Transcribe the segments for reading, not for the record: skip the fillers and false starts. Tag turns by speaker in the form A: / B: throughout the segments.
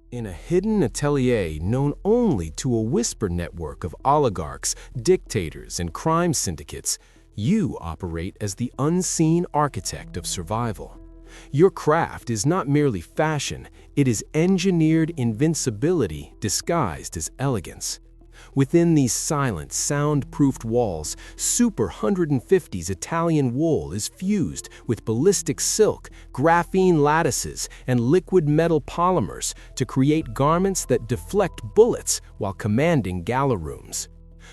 A: In a hidden atelier known only to a whisper network of oligarchs, dictators, and crime syndicates, you operate as the unseen architect of survival. Your craft is not merely fashion, it is engineered invincibility disguised as elegance. Within these silent, soundproofed walls, Super 150's Italian wool is fused with ballistic silk, graphene lattices, and liquid metal polymers to create garments that deflect bullets while commanding gala rooms.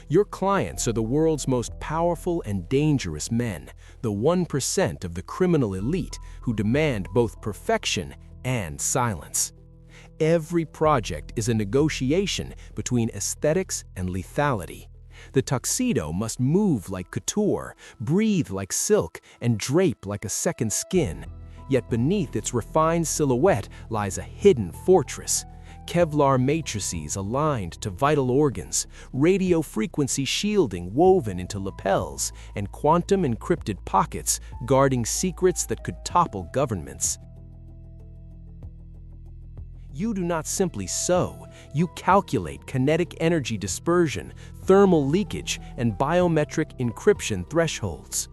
A: Your clients are the world's most powerful and dangerous men, the 1% of the criminal elite who demand both perfection and silence. Every project is a negotiation between aesthetics and lethality. The tuxedo must move like couture, breathe like silk, and drape like a second skin. Yet beneath its refined silhouette lies a hidden fortress. Kevlar matrices aligned to vital organs, radio frequency shielding woven into lapels, and quantum encrypted pockets guarding secrets that could topple governments. You do not simply sew, you calculate kinetic energy dispersion, thermal leakage, and biometric encryption thresholds.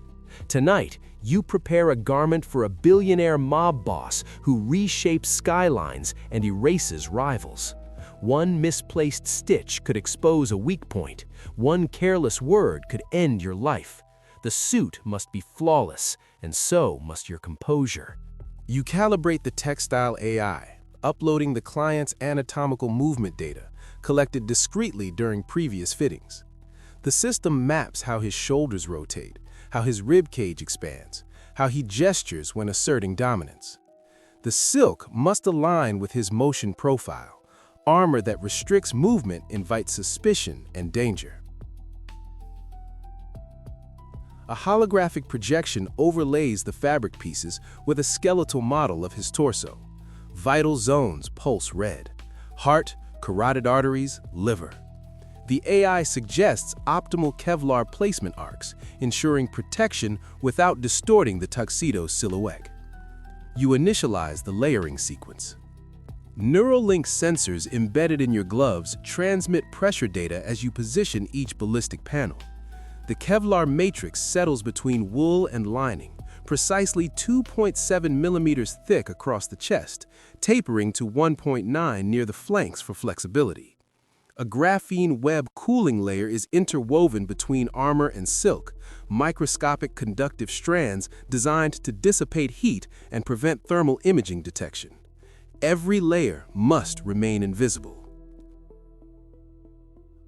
A: Tonight, you prepare a garment for a billionaire mob boss who reshapes skylines and erases rivals. One misplaced stitch could expose a weak point. One careless word could end your life. The suit must be flawless, and so must your composure.
B: You calibrate the textile AI, uploading the client's anatomical movement data, collected discreetly during previous fittings. The system maps how his shoulders rotate, how his rib cage expands, how he gestures when asserting dominance. The silk must align with his motion profile. Armor that restricts movement invites suspicion and danger. A holographic projection overlays the fabric pieces with a skeletal model of his torso. Vital zones pulse red: heart, carotid arteries, liver. The AI suggests optimal Kevlar placement arcs, ensuring protection without distorting the tuxedo's silhouette. You initialize the layering sequence. Neuralink sensors embedded in your gloves transmit pressure data as you position each ballistic panel. The Kevlar matrix settles between wool and lining, precisely 2.7 millimeters thick across the chest, tapering to 1.9 near the flanks for flexibility. A graphene web cooling layer is interwoven between armor and silk, microscopic conductive strands designed to dissipate heat and prevent thermal imaging detection. Every layer must remain invisible.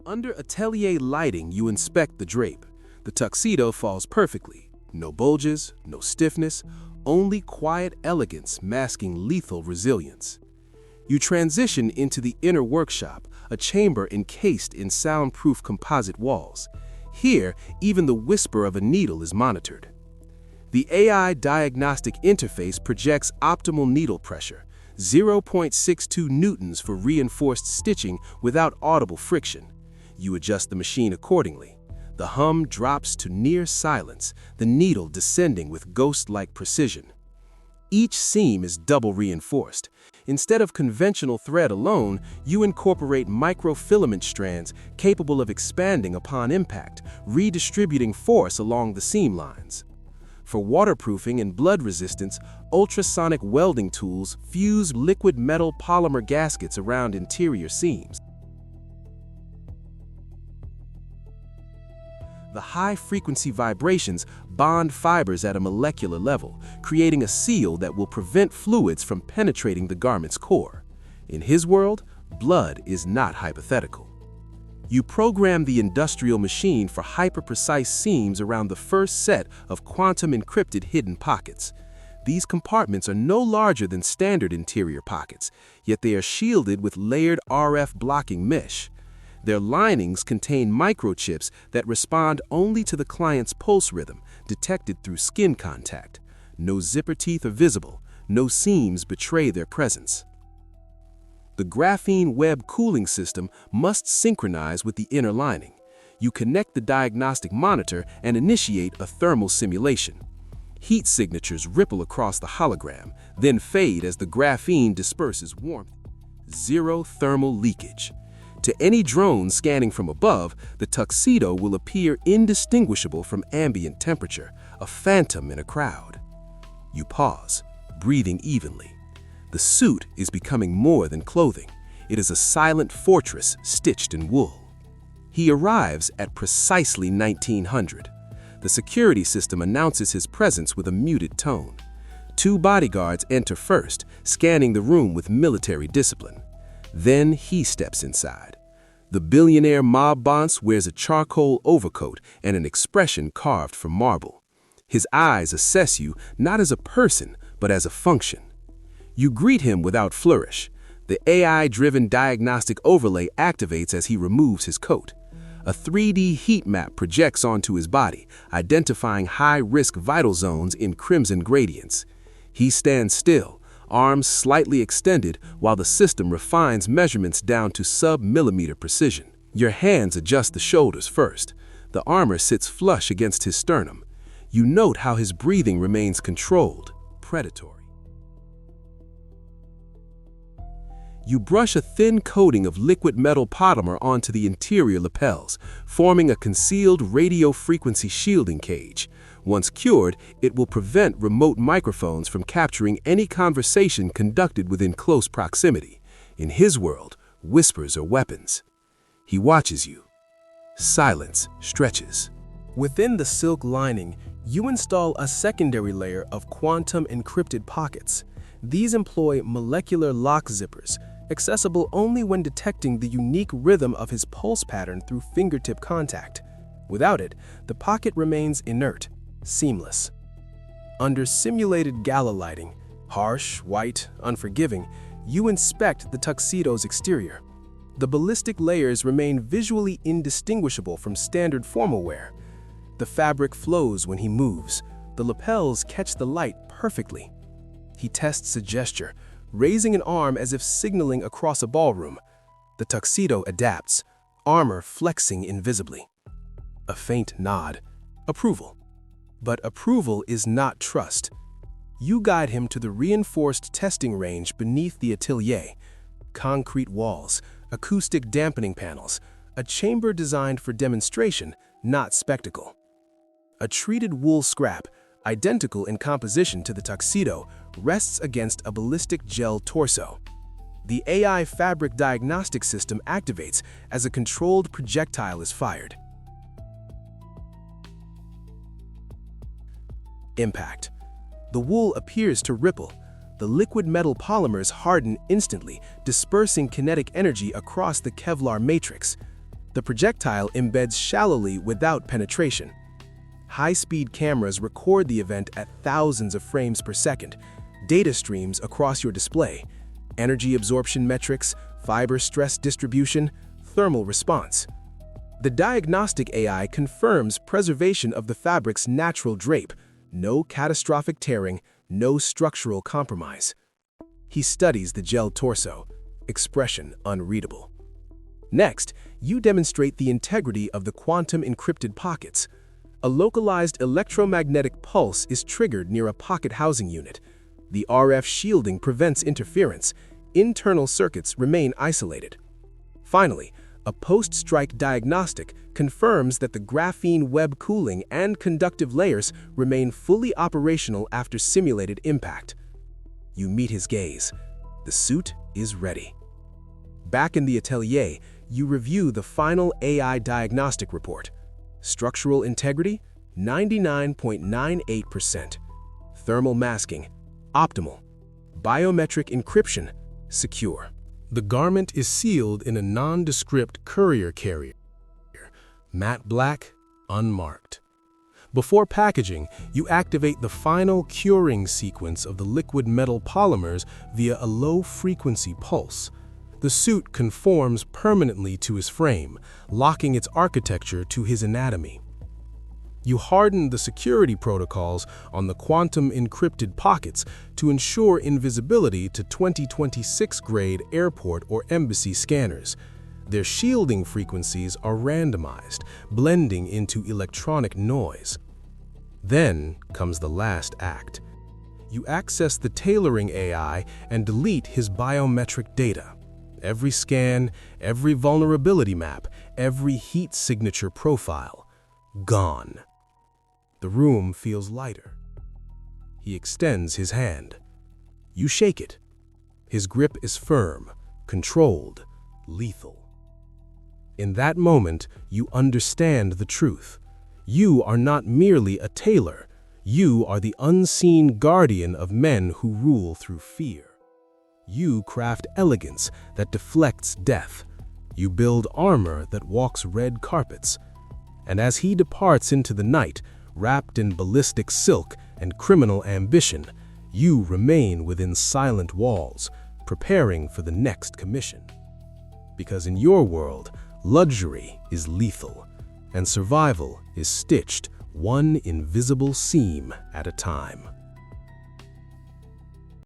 B: Under atelier lighting, you inspect the drape. The tuxedo falls perfectly. No bulges, no stiffness, only quiet elegance masking lethal resilience. You transition into the inner workshop, a chamber encased in soundproof composite walls. Here, even the whisper of a needle is monitored. The AI diagnostic interface projects optimal needle pressure, 0.62 newtons for reinforced stitching without audible friction. You adjust the machine accordingly. The hum drops to near silence, the needle descending with ghost-like precision. Each seam is double reinforced. Instead of conventional thread alone, you incorporate microfilament strands capable of expanding upon impact, redistributing force along the seam lines. For waterproofing and blood resistance, ultrasonic welding tools fuse liquid metal polymer gaskets around interior seams. The high-frequency vibrations bond fibers at a molecular level, creating a seal that will prevent fluids from penetrating the garment's core. In his world, blood is not hypothetical. You program the industrial machine for hyper-precise seams around the first set of quantum-encrypted hidden pockets. These compartments are no larger than standard interior pockets, yet they are shielded with layered RF blocking mesh. Their linings contain microchips that respond only to the client's pulse rhythm, detected through skin contact. No zipper teeth are visible, no seams betray their presence. The graphene web cooling system must synchronize with the inner lining. You connect the diagnostic monitor and initiate a thermal simulation. Heat signatures ripple across the hologram, then fade as the graphene disperses warmth. zero thermal leakage. To any drone scanning from above, the tuxedo will appear indistinguishable from ambient temperature, a phantom in a crowd. You pause, breathing evenly. The suit is becoming more than clothing. It is a silent fortress stitched in wool. He arrives at precisely 1900. The security system announces his presence with a muted tone. 2 bodyguards enter first, scanning the room with military discipline. Then he steps inside. The billionaire mob boss wears a charcoal overcoat and an expression carved from marble. His eyes assess you not as a person, but as a function. You greet him without flourish. The AI-driven diagnostic overlay activates as he removes his coat. A 3D heat map projects onto his body, identifying high-risk vital zones in crimson gradients. He stands still, arms slightly extended, while the system refines measurements down to sub-millimeter precision. Your hands adjust the shoulders first. The armor sits flush against his sternum. You note how his breathing remains controlled, predatory. You brush a thin coating of liquid metal polymer onto the interior lapels, forming a concealed radio frequency shielding cage. Once cured, it will prevent remote microphones from capturing any conversation conducted within close proximity. In his world, whispers are weapons. He watches you. Silence stretches. Within the silk lining, you install a secondary layer of quantum encrypted pockets. These employ molecular lock zippers, accessible only when detecting the unique rhythm of his pulse pattern through fingertip contact. Without it, the pocket remains inert, seamless. Under simulated gala lighting, harsh, white, unforgiving, you inspect the tuxedo's exterior. The ballistic layers remain visually indistinguishable from standard formal wear. The fabric flows when he moves. The lapels catch the light perfectly. He tests a gesture, raising an arm as if signaling across a ballroom. The tuxedo adapts, armor flexing invisibly. A faint nod. Approval. But approval is not trust. You guide him to the reinforced testing range beneath the atelier. Concrete walls, acoustic dampening panels, a chamber designed for demonstration, not spectacle. A treated wool scrap, identical in composition to the tuxedo, rests against a ballistic gel torso. The AI fabric diagnostic system activates as a controlled projectile is fired. Impact. The wool appears to ripple. The liquid metal polymers harden instantly, dispersing kinetic energy across the Kevlar matrix. The projectile embeds shallowly without penetration. High-speed cameras record the event at thousands of frames per second. Data streams across your display. Energy absorption metrics, fiber stress distribution, thermal response. The diagnostic AI confirms preservation of the fabric's natural drape. No catastrophic tearing, no structural compromise. He studies the gel torso, expression unreadable. Next, you demonstrate the integrity of the quantum encrypted pockets. A localized electromagnetic pulse is triggered near a pocket housing unit. The RF shielding prevents interference. Internal circuits remain isolated. Finally, a post-strike diagnostic confirms that the graphene web cooling and conductive layers remain fully operational after simulated impact. You meet his gaze. The suit is ready. Back in the atelier, you review the final AI diagnostic report. Structural integrity, 99.98%. Thermal masking, optimal. Biometric encryption, secure. The garment is sealed in a nondescript courier carrier. Matte black, unmarked. Before packaging, you activate the final curing sequence of the liquid metal polymers via a low-frequency pulse. The suit conforms permanently to his frame, locking its architecture to his anatomy. You harden the security protocols on the quantum encrypted pockets to ensure invisibility to 2026 grade airport or embassy scanners. Their shielding frequencies are randomized, blending into electronic noise. Then comes the last act. You access the tailoring AI and delete his biometric data. Every scan, every vulnerability map, every heat signature profile, gone. The room feels lighter. He extends his hand. You shake it. His grip is firm, controlled, lethal. In that moment, you understand the truth. You are not merely a tailor. You are the unseen guardian of men who rule through fear. You craft elegance that deflects death. You build armor that walks red carpets. And as he departs into the night, wrapped in ballistic silk and criminal ambition, you remain within silent walls, preparing for the next commission. Because in your world, luxury is lethal, and survival is stitched one invisible seam at a time.